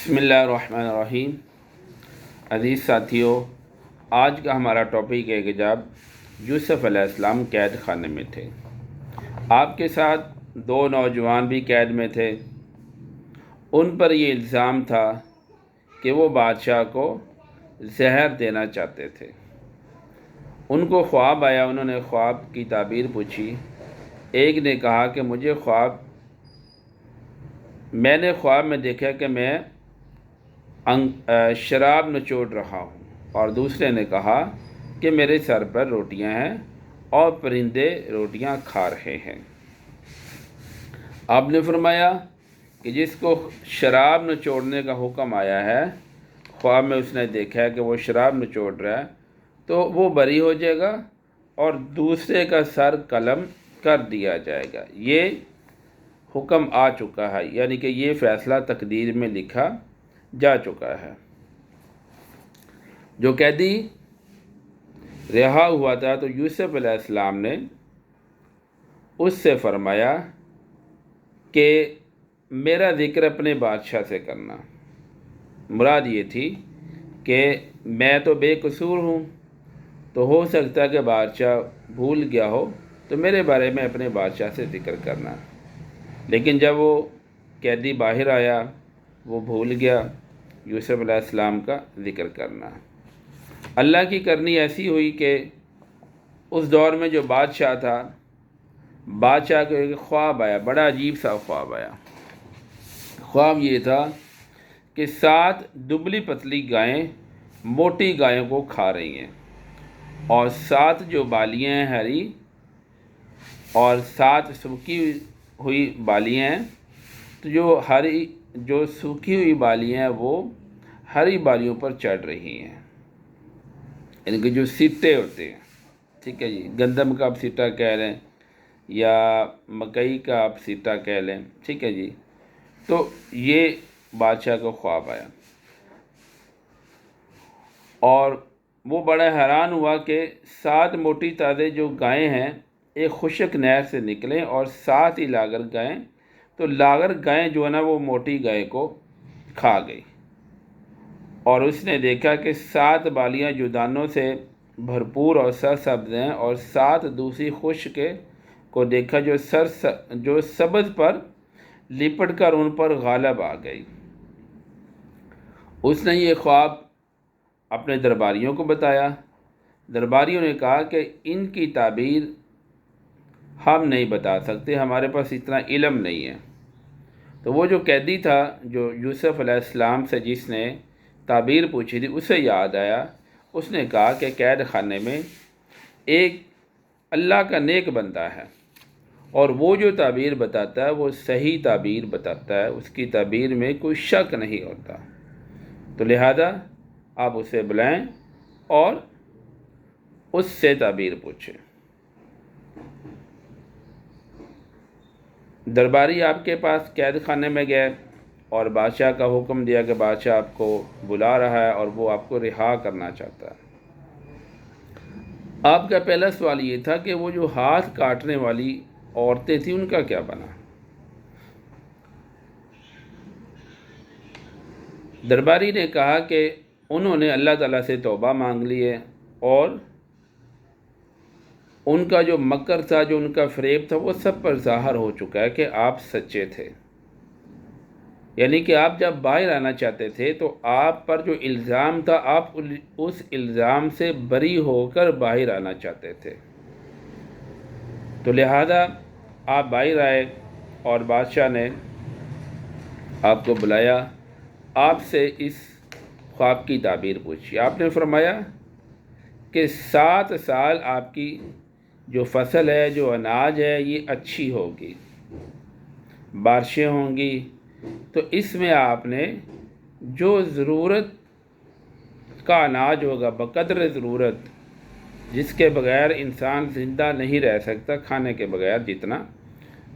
बिस्मिल्लाहिर्रहमानिर्रहीम। अज़ीज़ साथियों, आज का हमारा टॉपिक है कि जब यूसुफ़ अलैहिस्सलाम कैद खाने में थे, आपके साथ दो नौजवान भी कैद में थे। उन पर ये इल्ज़ाम था कि वो बादशाह को जहर देना चाहते थे। उनको ख्वाब आया, उन्होंने ख्वाब की ताबीर पूछी। एक ने कहा कि मैंने ख्वाब में देखा कि मैं शराब नचोड़ रहा हूँ, और दूसरे ने कहा कि मेरे सर पर रोटियां हैं और परिंदे रोटियां खा रहे हैं। आपने फरमाया कि जिसको शराब नचोड़ने का हुक्म आया है, ख्वाब में उसने देखा है कि वो शराब नचोड़ रहा है, तो वो बरी हो जाएगा और दूसरे का सर कलम कर दिया जाएगा। ये हुक्म आ चुका है, यानी कि ये फ़ैसला तकदीर में लिखा जा चुका है। जो कैदी रिहा हुआ था, तो यूसुफ़ अलैहिस्सलाम ने उससे फरमाया कि मेरा ज़िक्र अपने बादशाह से करना। मुराद ये थी कि मैं तो बेकसूर हूँ, तो हो सकता है कि बादशाह भूल गया हो, तो मेरे बारे में अपने बादशाह से ज़िक्र करना। लेकिन जब वो कैदी बाहर आया, वो भूल गया यूसुफ़ अलैहिस्सलाम का ज़िक्र करना। अल्लाह की करनी ऐसी हुई कि उस दौर में जो बादशाह था, बादशाह को एक ख्वाब आया, बड़ा अजीब सा ख्वाब आया। ख्वाब ये था कि 7 दुबली पतली गायें मोटी गायों को खा रही हैं, और 7 जो बालियाँ हैं हरी, और 7 सूखी हुई बालियाँ हैं। तो जो सूखी हुई बालियाँ हैं वो हरी बालियों पर चढ़ रही हैं, इनके जो सिट्टे होते हैं, ठीक है जी, गंदम का आप सिट्टा कह लें या मकई का आप सिट्टा कह लें, ठीक है जी। तो ये बादशाह को ख्वाब आया, और वो बड़ा हैरान हुआ कि 7 मोटी ताज़े जो गायें हैं एक खुशक नहर से निकलें, और 7 ही लागर गायें। तो लागर गायें जो है ना, वो मोटी गाय को खा गई, और उसने देखा कि 7 बालियां जो दानों से भरपूर और सरसब्ज हैं, और 7 दूसरी खुश्क को देखा जो सब्ज़ पर लिपट कर उन पर गालब आ गई। उसने ये ख्वाब अपने दरबारियों को बताया। दरबारियों ने कहा कि इनकी ताबीर हम नहीं बता सकते, हमारे पास इतना इल्म नहीं है। तो वो जो कैदी था, जो यूसुफ़ अलैहिस्सलाम से जिसने ताबीर पूछी थी, उसे याद आया। उसने कहा कि कैद खाने में एक अल्लाह का नेक बंदा है, और वो जो ताबीर बताता है वो सही ताबीर बताता है, उसकी ताबीर में कोई शक नहीं होता। तो लिहाजा आप उसे बुलाएं और उससे ताबीर पूछें। दरबारी आपके पास कैद खाने में गए और बादशाह का हुक्म दिया कि बादशाह आपको बुला रहा है और वो आपको रिहा करना चाहता है। आपका पहला सवाल ये था कि वो जो हाथ काटने वाली औरतें थी, उनका क्या बना। दरबारी ने कहा कि उन्होंने अल्लाह ताला से तौबा मांग ली है, और उनका जो मकर था, जो उनका फ़रेब था, वो सब पर ज़ाहिर हो चुका है कि आप सच्चे थे। यानी कि आप जब बाहर आना चाहते थे, तो आप पर जो इल्ज़ाम था, आप उस इल्ज़ाम से बरी होकर बाहर आना चाहते थे। तो लिहाजा आप बाहर आए, और बादशाह ने आपको बुलाया, आपसे इस ख्वाब की ताबीर पूछी। आपने फरमाया कि 7 साल आपकी जो फसल है, जो अनाज है, ये अच्छी होगी, बारिशें होंगी, तो इसमें आपने जो ज़रूरत का अनाज होगा, बक़द्र ज़रूरत, जिसके बग़ैर इंसान ज़िंदा नहीं रह सकता, खाने के बग़ैर जितना,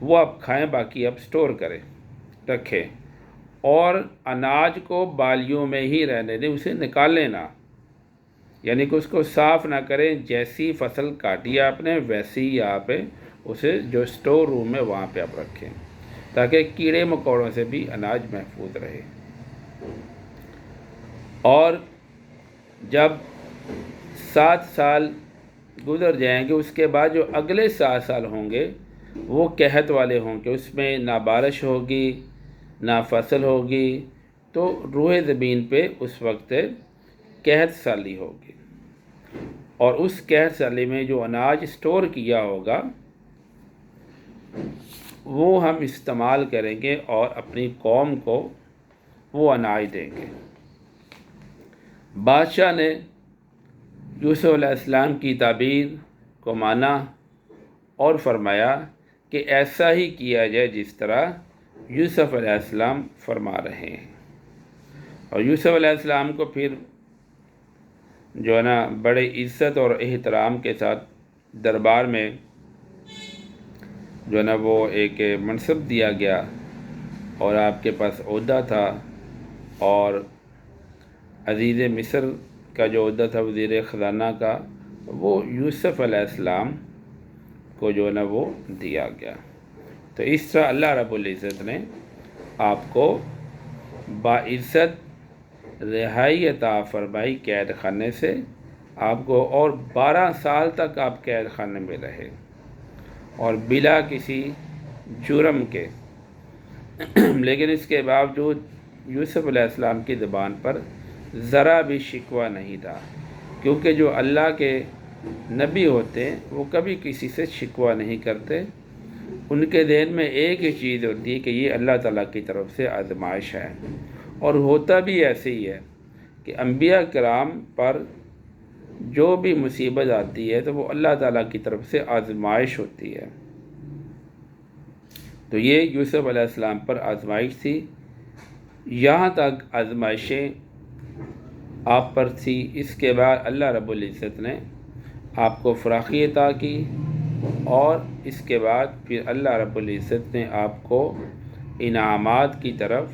वो आप खाएं, बाकी आप स्टोर करें, रखें, और अनाज को बालियों में ही रहने दें, उसे निकालें ना, यानी कि उसको साफ़ ना करें। जैसी फसल काटी आपने, वैसे ही आप उसे जो स्टोर रूम है वहाँ पे आप रखें, ताकि कीड़े मकोड़ों से भी अनाज महफूज रहे। اور جب 7 سال گزر جائیں گے اس کے بعد جو اگلے 7 سال ہوں گے وہ قحط والے ہوں گے، اس میں نہ بارش ہوگی نہ فصل ہوگی، تو روئے زمین پہ اس وقت قحط سالی ہوگی، اور اس قحط سالی میں جو اناج اسٹور کیا ہوگا وہ ہم استعمال کریں گے اور اپنی قوم کو وہ اناج دیں گے۔ بادشاہ نے یوسف علیہ السلام کی تعبیر کو مانا اور فرمایا کہ ایسا ہی کیا جائے جس طرح یوسف علیہ السلام فرما رہے ہیں، اور یوسف علیہ السلام کو پھر جو ہے نا بڑے عزت اور احترام کے ساتھ دربار میں جو ہے نا وہ ایک منصب دیا گیا، اور آپ کے پاس عہدہ تھا، اور عزیز مصر کا جو عہدہ تھا وزیر خزانہ کا وہ یوسف علیہ السلام کو جو ہے نا وہ دیا گیا۔ تو اس طرح اللہ رب العزت نے آپ کو باعزت رہائی عطا فرمائی قید خانے سے، آپ کو، اور 12 سال تک آپ قید خانے میں رہے اور بلا کسی جرم کے، لیکن اس کے باوجود یوسف علیہ السلام کی زبان پر ذرا بھی شکوہ نہیں تھا، کیونکہ جو اللہ کے نبی ہوتے ہیں وہ کبھی کسی سے شکوہ نہیں کرتے، ان کے ذہن میں ایک ہی چیز ہوتی ہے کہ یہ اللہ تعالیٰ کی طرف سے آزمائش ہے، اور ہوتا بھی ایسے ہی ہے کہ انبیاء کرام پر جو بھی مصیبت آتی ہے تو وہ اللہ تعالیٰ کی طرف سے آزمائش ہوتی ہے۔ تو یہ یوسف علیہ السلام پر آزمائش تھی، یہاں تک آزمائشیں آپ پر تھی، اس کے بعد اللہ رب العزت نے آپ کو فراخی عطا کی، اور اس کے بعد پھر اللہ رب العزت نے آپ کو انعامات کی طرف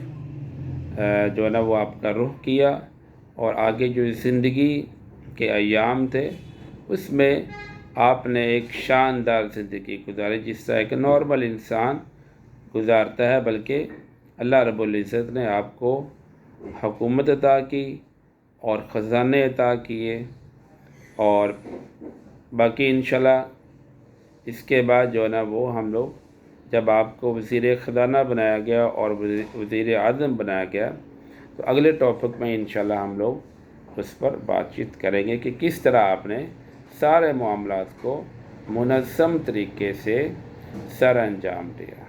جو ہے نا وہ آپ کا رخ کیا، اور آگے جو زندگی کے ایام تھے اس میں آپ نے ایک شاندار زندگی گزاری، جس طرح ایک نارمل انسان گزارتا ہے، بلکہ اللہ رب العزت نے آپ کو حکومت عطا کی اور خزانے عطا کیے، اور باقی انشاءاللہ اس کے بعد جو ہے نا وہ ہم لوگ جب آپ کو وزیر خزانہ بنایا گیا اور وزیر اعظم بنایا گیا تو اگلے ٹاپک میں انشاءاللہ ہم لوگ اس پر بات چیت کریں گے کہ کس طرح آپ نے سارے معاملات کو منظم طریقے سے سر انجام دیا۔